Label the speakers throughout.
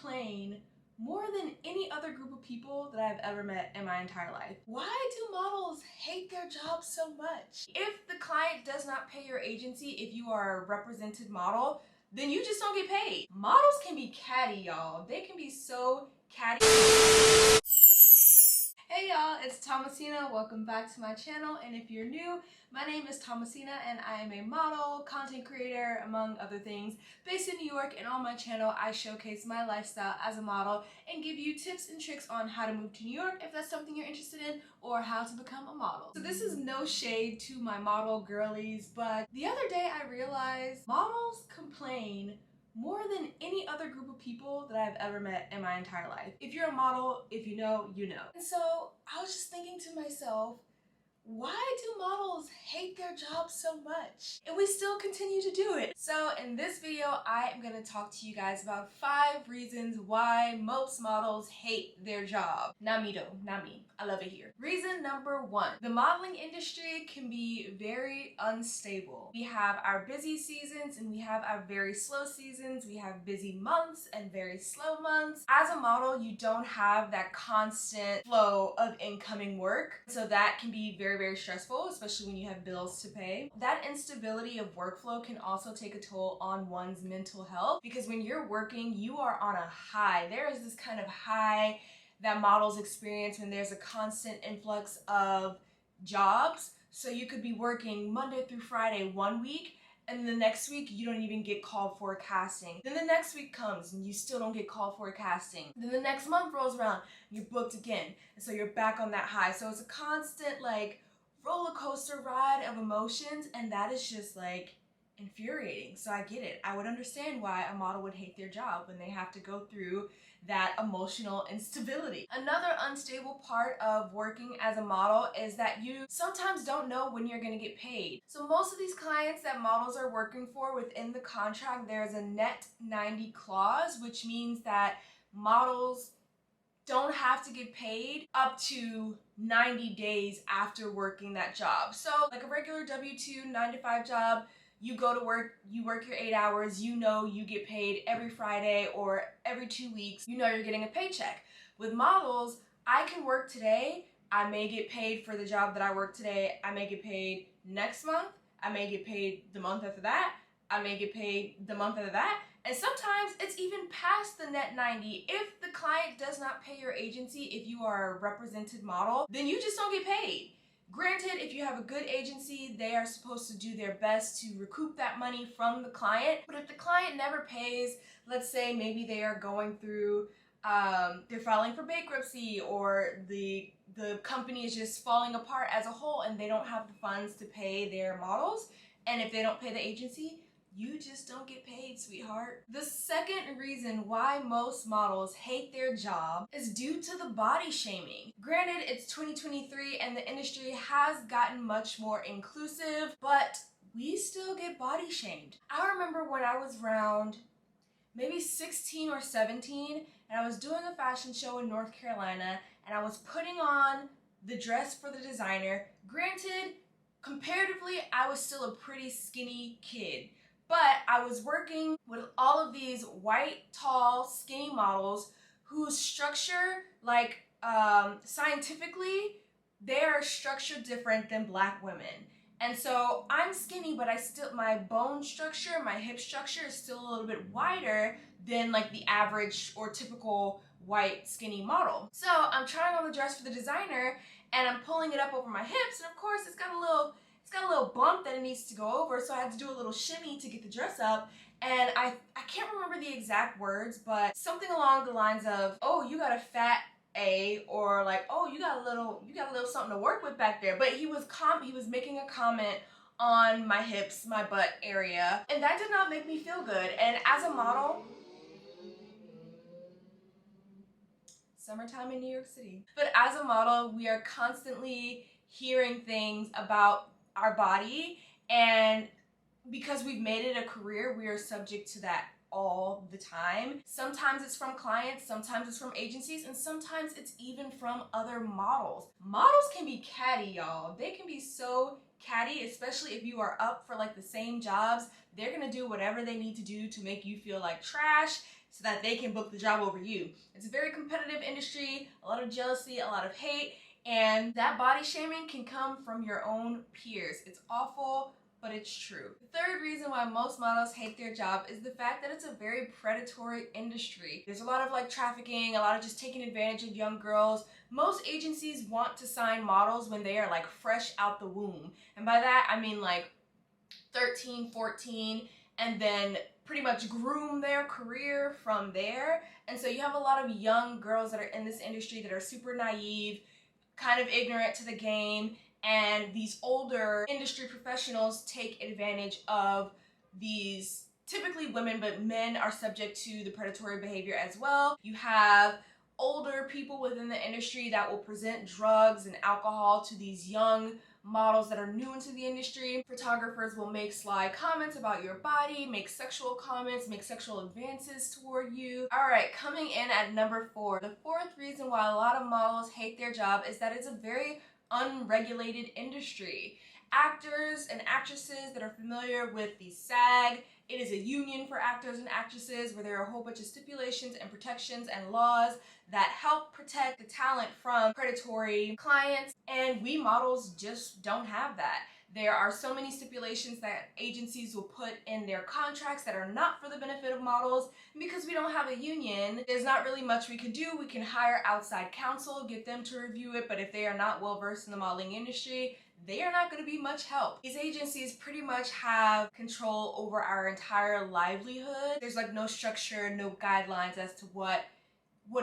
Speaker 1: complain more than any other group of people that I've ever met in my entire life. Why do models hate their jobs so much? If the client does not pay your agency, if you are a represented model, then you just don't get paid. Models can be catty, y'all. They can be so catty. Hey y'all, it's Thomasina. Welcome back to my channel, and if you're new, my name is Thomasina and I am a model, content creator, among other things, based in New York, and on my channel I showcase my lifestyle as a model and give you tips and tricks on how to move to New York if that's something you're interested in, or how to become a model. So this is no shade to my model girlies, but the other day I realized models complain more than any other group of people that I've ever met in my entire life. If you're a model, if you know, you know. And so I was just thinking to myself, why do models hate their jobs so much? And we still continue to do it. So in this video, I am gonna talk to you guys about 5 reasons why most models hate their job. Not me though, not me. I love it here. Reason number 1, the modeling industry can be very unstable. We have our busy seasons and we have our very slow seasons. We have busy months and very slow months. As a model, you don't have that constant flow of incoming work. So that can be very stressful, especially when you have bills to pay. That instability of workflow can also take a toll on one's mental health, because when you're working, you are on a high. There is this kind of high that models experience when there's a constant influx of jobs. So you could be working Monday through Friday one week, and the next week you don't even get called for a casting. Then the next week comes and you still don't get called for a casting. Then the next month rolls around, you're booked again, and so you're back on that high. So it's a constant like roller coaster ride of emotions, and that is just like infuriating. So I get it. I would understand why a model would hate their job when they have to go through that emotional instability. Another unstable part of working as a model is that you sometimes don't know when you're going to get paid. So most of these clients that models are working for, within the contract there's a net 90 clause, which means that models don't have to get paid up to 90 days after working that job. So like a regular W-2 9-to-5 job, you go to work, you work your 8 hours, you know you get paid every Friday or every 2 weeks, you know you're getting a paycheck. With models, I can work today, I may get paid for the job that I work today, I may get paid next month, I may get paid the month after that, I may get paid the month after that, and sometimes it's even past the net 90. If the client does not pay your agency, if you are a represented model, then you just don't get paid. Granted, if you have a good agency, they are supposed to do their best to recoup that money from the client. But if the client never pays, let's say maybe they are going through, they're filing for bankruptcy, or the company is just falling apart as a whole and they don't have the funds to pay their models, and if they don't pay the agency, you just don't get paid, sweetheart. The second reason why most models hate their job is due to the body shaming. Granted, it's 2023 and the industry has gotten much more inclusive, but we still get body shamed. I remember when I was around maybe 16 or 17 and I was doing a fashion show in North Carolina and I was putting on the dress for the designer. Granted, comparatively, I was still a pretty skinny kid. But I was working with all of these white, tall, skinny models whose structure, like scientifically, they are structured different than Black women. And so I'm skinny, but my bone structure, my hip structure is still a little bit wider than like the average or typical white skinny model. So I'm trying on the dress for the designer and I'm pulling it up over my hips, and of course it's got a little bump that it needs to go over, so I had to do a little shimmy to get the dress up, and I can't remember the exact words, but something along the lines of, oh, you got a fat A, or like, oh, you got a little something to work with back there. But he was making a comment on my hips, my butt area, and that did not make me feel good. And as a model, summertime in New York City, but as a model, we are constantly hearing things about our body, and because we've made it a career, we are subject to that all the time. Sometimes it's from clients, sometimes it's from agencies, and sometimes it's even from other models. Models can be catty, y'all. They can be so catty, especially if you are up for like the same jobs. They're gonna do whatever they need to do to make you feel like trash. so that they can book the job over you. It's a very competitive industry, a lot of jealousy, a lot of hate, and that body shaming can come from your own peers. It's awful, but it's true. The third reason why most models hate their job is the fact that it's a very predatory industry. There's a lot of like trafficking, a lot of just taking advantage of young girls. Most agencies want to sign models when they are like fresh out the womb. And by that, I mean like 13, 14, and then pretty much groom their career from there. And so you have a lot of young girls that are in this industry that are super naive, kind of ignorant to the game, and these older industry professionals take advantage of these, typically women, but men are subject to the predatory behavior as well. You have older people within the industry that will present drugs and alcohol to these young models that are new into the industry. Photographers will make sly comments about your body, make sexual comments, make sexual advances toward you. All right, coming in at number 4. The fourth reason why a lot of models hate their job is that it's a very unregulated industry. Actors and actresses that are familiar with the SAG, it is a union for actors and actresses where there are a whole bunch of stipulations and protections and laws that help protect the talent from predatory clients, and we models just don't have that. There are so many stipulations that agencies will put in their contracts that are not for the benefit of models. And because we don't have a union, there's not really much we can do. We can hire outside counsel, get them to review it, but if they are not well versed in the modeling industry, they are not going to be much help. These agencies pretty much have control over our entire livelihood. There's like no structure, no guidelines as to what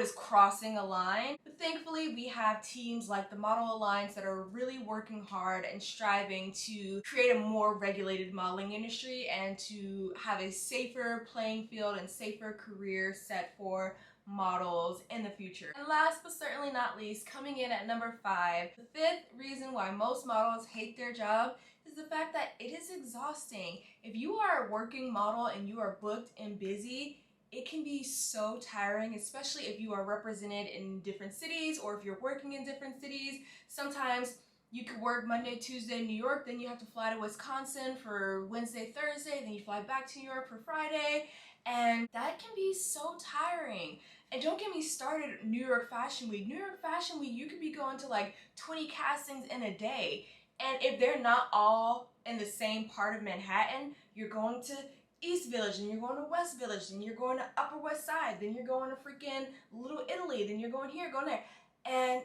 Speaker 1: is crossing a line. But thankfully, we have teams like the Model Alliance that are really working hard and striving to create a more regulated modeling industry and to have a safer playing field and safer career set for models in the future. And last but certainly not least, coming in at number 5, the fifth reason why most models hate their job is the fact that it is exhausting. If you are a working model and you are booked and busy, it can be so tiring, especially if you are represented in different cities or if you're working in different cities. Sometimes you could work Monday, Tuesday in New York, then you have to fly to Wisconsin for Wednesday, Thursday, then you fly back to New York for Friday, and that can be so tiring. And don't get me started New York Fashion Week. New York Fashion Week, you could be going to like 20 castings in a day, and if they're not all in the same part of Manhattan, you're going to East Village, and you're going to West Village, then you're going to Upper West Side, then you're going to freaking Little Italy, then you're going here, going there, and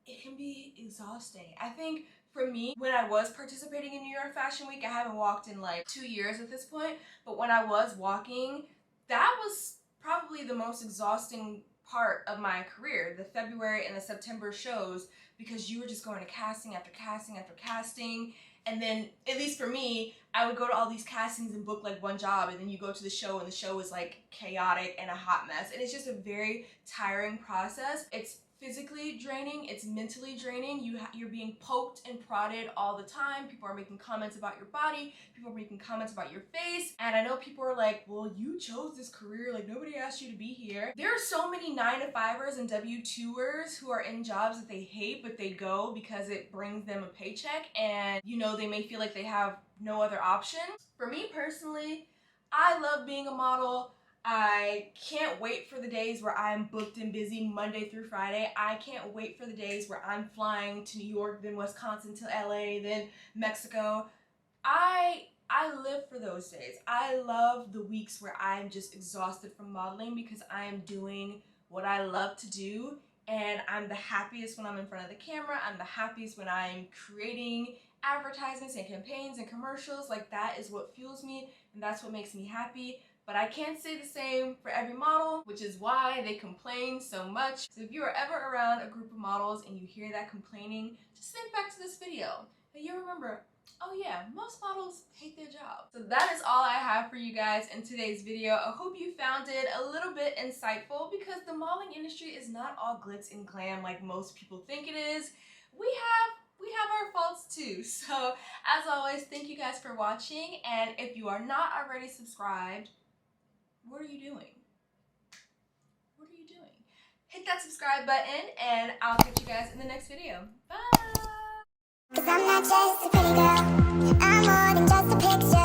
Speaker 1: it can be exhausting. I think for me, when I was participating in New York Fashion Week, I haven't walked in like 2 years at this point, but when I was walking, that was probably the most exhausting part of my career, the February and the September shows, because you were just going to casting after casting after casting. And then, at least for me, I would go to all these castings and book like one job, and then you go to the show and the show is like chaotic and a hot mess. And it's just a very tiring process. It's physically draining, it's mentally draining. You're being poked and prodded all the time. People are making comments about your body, people are making comments about your face, and I know people are like, well, you chose this career, like nobody asked you to be here. There are so many 9-to-5ers and W-2ers who are in jobs that they hate, but they go because it brings them a paycheck, and you know, they may feel like they have no other option. For me personally, I love being a model. I can't wait for the days where I'm booked and busy Monday through Friday. I can't wait for the days where I'm flying to New York, then Wisconsin to LA, then Mexico. I live for those days. I love the weeks where I'm just exhausted from modeling because I am doing what I love to do, and I'm the happiest when I'm in front of the camera. I'm the happiest when I'm creating advertisements and campaigns and commercials. Like, that is what fuels me, and that's what makes me happy. But I can't say the same for every model, which is why they complain so much. So if you are ever around a group of models and you hear that complaining, just think back to this video and you'll remember, oh yeah, most models hate their job. So that is all I have for you guys in today's video. I hope you found it a little bit insightful, because the modeling industry is not all glitz and glam like most people think it is. We have our faults too. So as always, thank you guys for watching, and if you are not already subscribed, what are you doing? What are you doing? Hit that subscribe button, and I'll catch you guys in the next video. Bye! 'Cause I'm not just a pretty girl, I'm more than just a picture.